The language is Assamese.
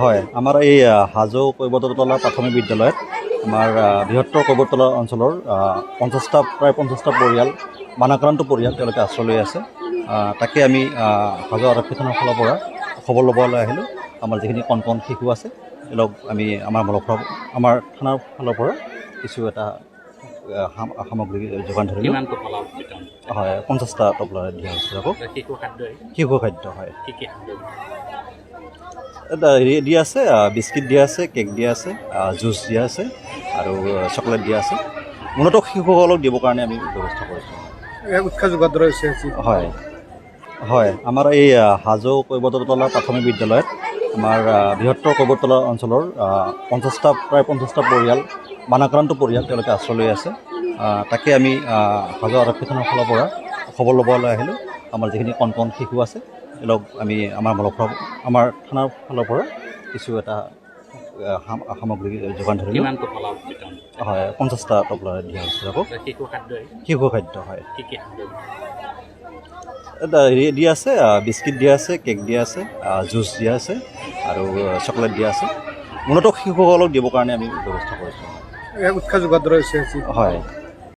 হয়, আমাৰ এই হাজো কৈবৰ্ততলা প্ৰাথমিক বিদ্যালয়ত আমাৰ বৃহত্তৰ কৈবৰ্ততলা অঞ্চলৰ প্ৰায় 50টা পৰিয়াল, বানাক্ৰান্ত পৰিয়াল তেওঁলোকে আশ্ৰয় লৈ আছে। তাকে আমি হাজো আৰক্ষী থানাৰ ফালৰ পৰা খবৰ ল'বলৈ আহিলোঁ। আমাৰ যিখিনি কণ শিশু আছে তেওঁলোক আমি আমাৰ থানাৰ ফালৰ পৰা কিছু এটা সামগ্ৰী যোগান ধৰিলোঁ। হয়, 50টা টোপোলা দিয়া হৈছে। আকৌ শিশু খাদ্য হয়, এটা হেৰি দিয়া আছে, বিস্কিট দিয়া আছে, কেক দিয়া আছে, জুচ দিয়া আছে আৰু চকলেট দিয়া আছে। মূলতঃ শিশুসকলক দিবৰ কাৰণে আমি ব্যৱস্থা কৰিছোঁ। হয়, হয়, আমাৰ এই হাজো কৈবৰ্ততলা প্ৰাথমিক বিদ্যালয়ত আমাৰ বৃহত্তৰ কৈবৰ্ততলা অঞ্চলৰ প্ৰায় 50টা পৰিয়াল, বানাক্ৰান্ত পৰিয়াল তেওঁলোকে আশ্ৰয় লৈ আছে। তাকে আমি হাজো আৰক্ষী থানাৰ ফালৰ পৰা খবৰ ল'বলৈ আহিলোঁ। আমাৰ যিখিনি কণ শিশু আছে তেওঁলোক আমি আমাৰ থানাৰ ফালৰ পৰা কিছু এটা সামগ্ৰী যোগান ধৰিলোঁ। হয়, 50টা টোপোলা দিয়া হৈছে। আকৌ শিশু খাদ্য হয়, এটা হেৰি দিয়া আছে, বিস্কিট দিয়া আছে, কেক দিয়া আছে, জুচ দিয়া আছে আৰু চকলেট দিয়া আছে। মূলতঃ শিশুসকলক দিবৰ কাৰণে আমি ব্যৱস্থা কৰিছোঁ। হয়।